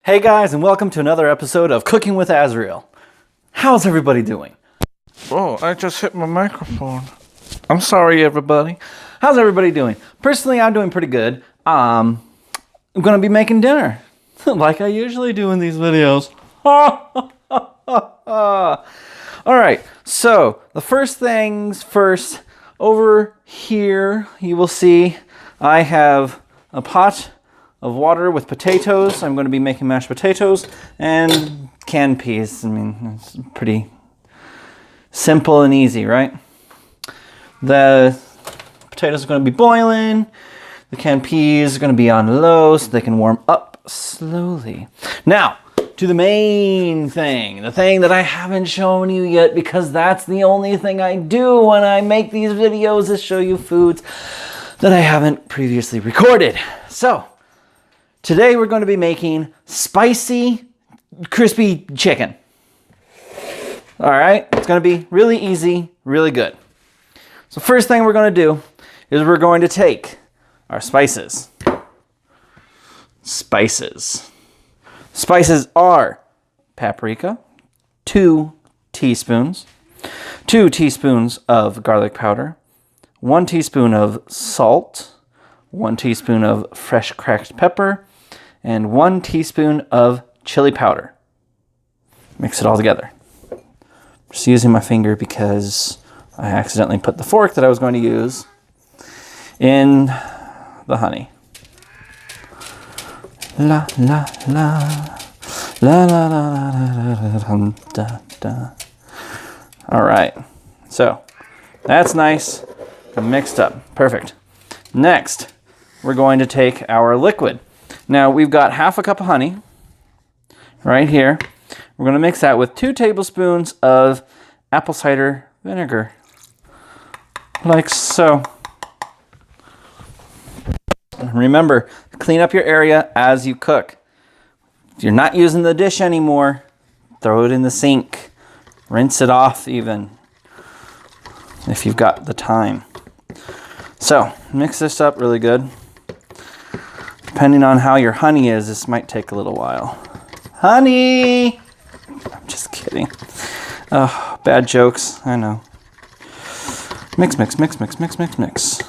Hey guys, and welcome to another episode of Cooking with Azreal. How's everybody doing? Oh, I just hit my microphone. I'm sorry, everybody. How's everybody doing? Personally, I'm doing pretty good. I'm gonna be making dinner, like I usually do in these videos. Alright, so the first things first, over here you will see I have a pot of water with potatoes. I'm going to be making mashed potatoes and canned peas. I mean, it's pretty simple and easy, right? The potatoes are going to be boiling. The canned peas are going to be on low so they can warm up slowly. Now, to the main thing, the thing that I haven't shown you yet, because that's the only thing I do when I make these videos is show you foods that I haven't previously recorded. So, today we're going to be making spicy, crispy chicken. All right, it's going to be really easy, really good. So first thing we're going to do is we're going to take our spices. Spices are paprika, 2 teaspoons, 2 teaspoons of garlic powder, 1 teaspoon of salt, 1 teaspoon of fresh cracked pepper, and 1 teaspoon of chili powder. Mix it all together. Just using my finger because I accidentally put the fork that I was going to use in the honey. La la la la la la la da. All right, so that's nice and mixed up. Perfect. Next, we're going to take our liquid. Now, we've got half a cup of honey right here. We're going to mix that with 2 tablespoons of apple cider vinegar, like so. Remember, clean up your area as you cook. If you're not using the dish anymore, throw it in the sink. Rinse it off even, if you've got the time. So, mix this up really good. Depending on how your honey is, this might take a little while. Honey! I'm just kidding. Oh, bad jokes, I know. Mix, mix, mix, mix, mix, mix, mix.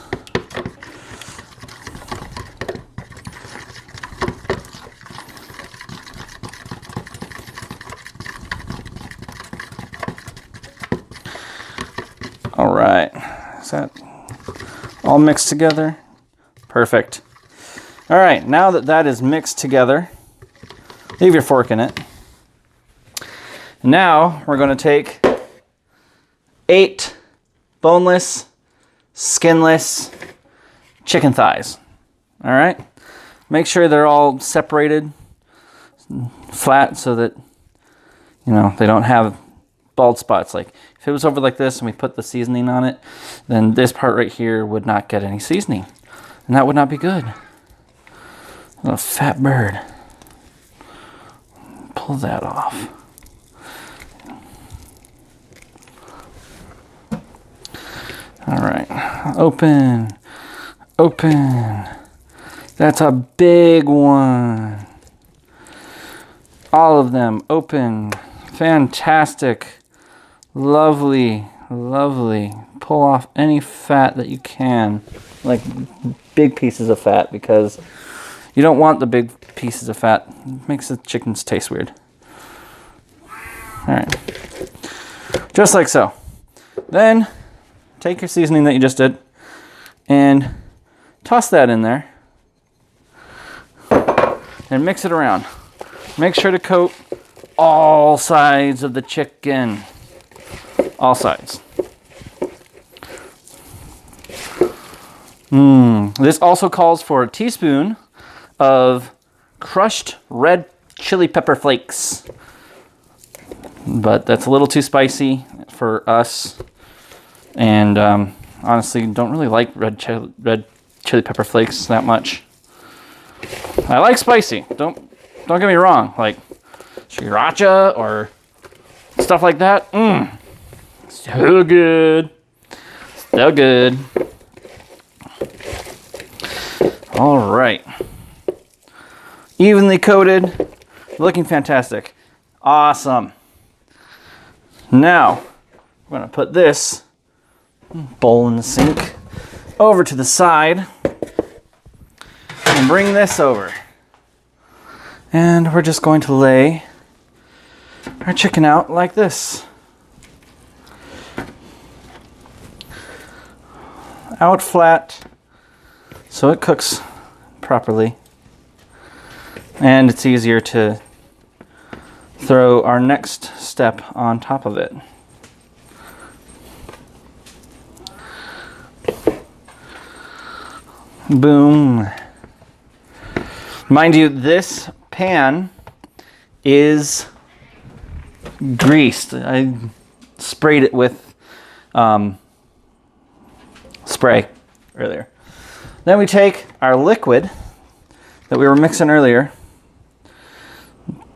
All right, is that all mixed together? Perfect. All right, now that that is mixed together, leave your fork in it. Now we're going to take 8 boneless, skinless chicken thighs. All right, make sure they're all separated, flat, so that they don't have bald spots. Like if it was over like this and we put the seasoning on it, then this part right here would not get any seasoning, and that would not be good. A fat bird. Pull that off. All right, open, open. That's a big one. All of them open. Fantastic. Lovely, lovely. Pull off any fat that you can, like big pieces of fat, because you don't want the big pieces of fat. It makes the chickens taste weird. All right, just like so. Then take your seasoning that you just did and toss that in there and mix it around. Make sure to coat all sides of the chicken. All sides. This also calls for a teaspoon of crushed red chili pepper flakes, but that's a little too spicy for us, and honestly don't really like red chili pepper flakes that much. I like spicy, don't get me wrong, like sriracha or stuff like that. So good, so good. All right, evenly coated Looking fantastic. Awesome. Now, we're gonna put this bowl in the sink over to the side and bring this over. And we're just going to lay our chicken out like this. Out flat so it cooks properly. And it's easier to throw our next step on top of it. Boom. Mind you, this pan is greased. I sprayed it with spray earlier. Then we take our liquid that we were mixing earlier,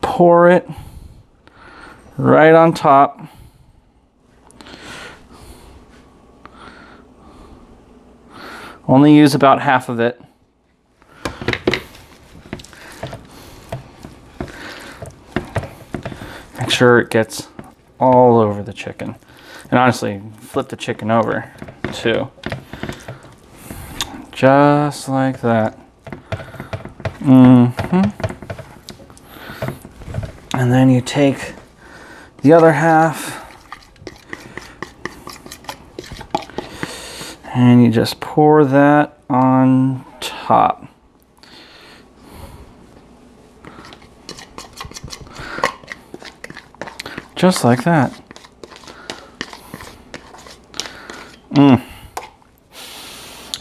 pour it right on top. Only use about half of it. Make sure it gets all over the chicken. And honestly, flip the chicken over too. Just like that. And then you take the other half and you just pour that on top. Just like that.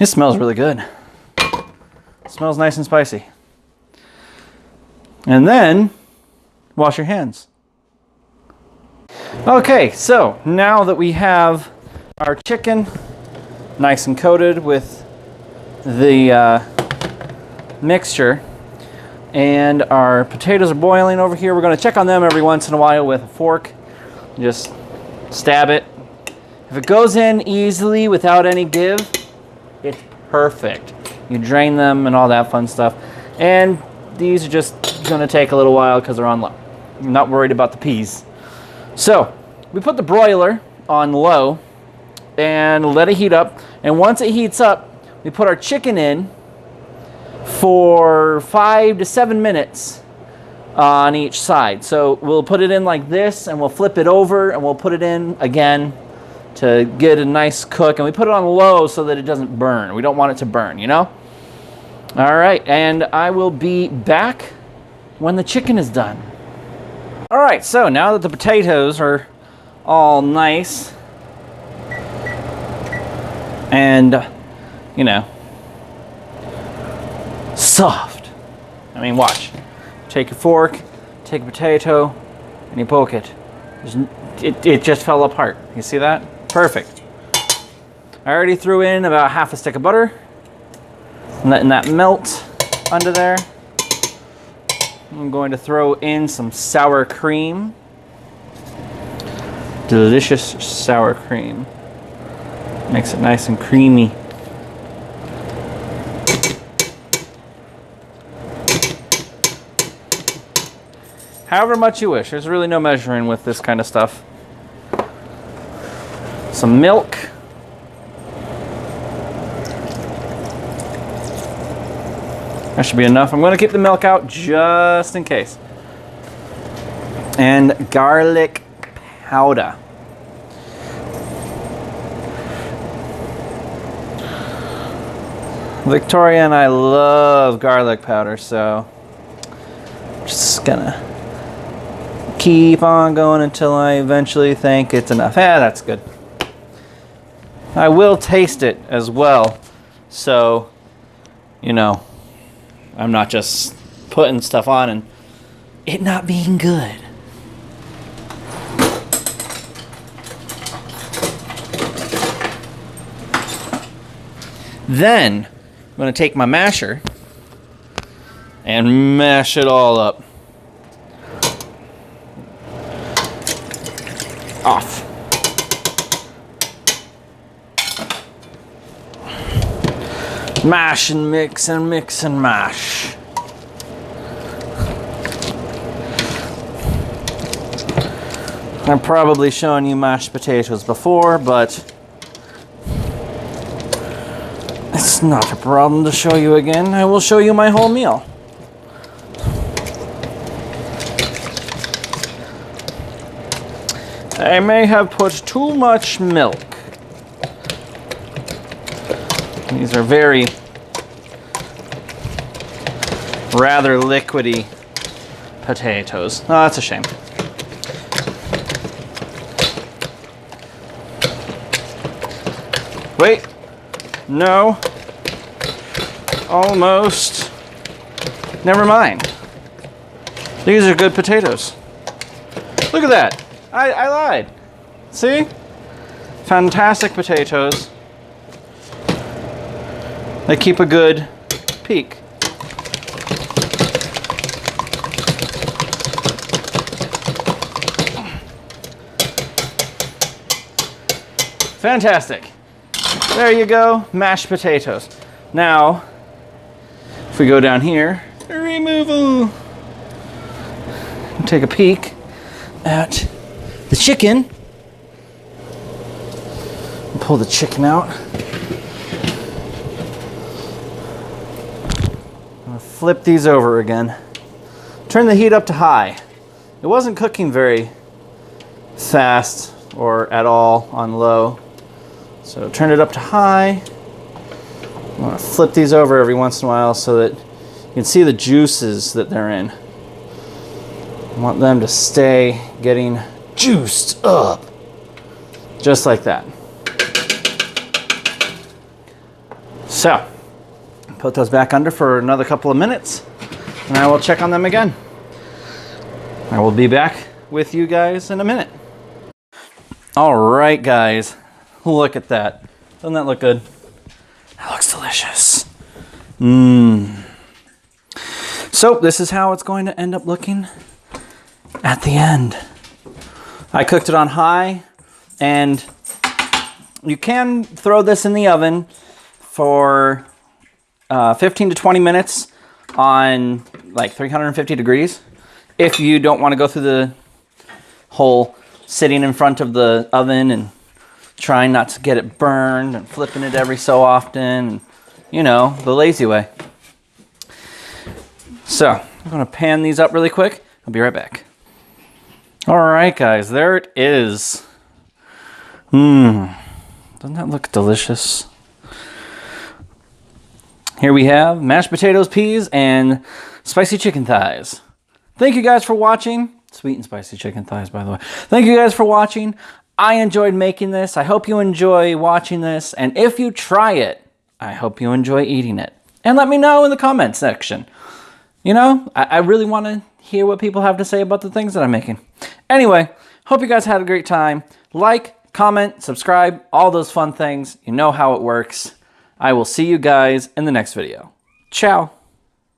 It smells really good. It smells nice and spicy. And then, wash your hands. Okay, so now that we have our chicken nice and coated with the mixture, and our potatoes are boiling over here, we're going to check on them every once in a while with a fork. Just stab it. If it goes in easily without any give, it's perfect. You drain them and all that fun stuff. And these are just going to take a little while because they're on low. I'm not worried about the peas. So we put the broiler on low and let it heat up. And once it heats up, we put our chicken in for 5 to 7 minutes on each side. So we'll put it in like this and we'll flip it over and we'll put it in again to get a nice cook. And we put it on low so that it doesn't burn. We don't want it to burn, you know? All right, and I will be back when the chicken is done. All right, so now that the potatoes are all nice and, you know, soft. I mean, watch. Take a fork, take a potato, and you poke it. It just fell apart. You see that? Perfect. I already threw in about half a stick of butter. I'm letting that melt under there. I'm going to throw in some sour cream. Delicious sour cream. Makes it nice and creamy. However much you wish. There's really no measuring with this kind of stuff. Some milk. That should be enough. I'm going to keep the milk out just in case. And garlic powder. Victoria and I love garlic powder, so I'm just gonna keep on going until I eventually think it's enough. That's good. I will taste it as well, so, you know, I'm not just putting stuff on and it not being good. Then I'm going to take my masher and mash it all up. Off. Mash and mix and mix and mash. I've probably shown you mashed potatoes before, but it's not a problem to show you again. I will show you my whole meal. I may have put too much milk. These are very rather liquidy potatoes. Oh, that's a shame. Wait. No. Almost. Never mind. These are good potatoes. Look at that. I lied. See? Fantastic potatoes. They keep a good peak. Fantastic. There you go, mashed potatoes. Now, if we go down here, removal. Take a peek at the chicken. Pull the chicken out. I'm gonna flip these over again. Turn the heat up to high. It wasn't cooking very fast or at all on low. So turn it up to high. I'm gonna flip these over every once in a while so that you can see the juices that they're in. I want them to stay getting juiced up. Just like that. So, put those back under for another couple of minutes, and I will check on them again. I will be back with you guys in a minute. All right, guys. Look at that. Doesn't that look good? That looks delicious. So this is how it's going to end up looking at the end. I cooked it on high, and you can throw this in the oven for 15 to 20 minutes on like 350 degrees. If you don't want to go through the whole sitting in front of the oven and trying not to get it burned and flipping it every so often, you know, the lazy way. So I'm going to pan these up really quick. I'll be right back. All right, guys, there it is. Doesn't that look delicious? Here we have mashed potatoes, peas, and spicy chicken thighs. Thank you guys for watching. Sweet and spicy chicken thighs, by the way. Thank you guys for watching. I enjoyed making this. I hope you enjoy watching this. And if you try it, I hope you enjoy eating it. And let me know in the comment section. You know, I really want to hear what people have to say about the things that I'm making. Anyway, hope you guys had a great time. Like, comment, subscribe, all those fun things. You know how it works. I will see you guys in the next video. Ciao.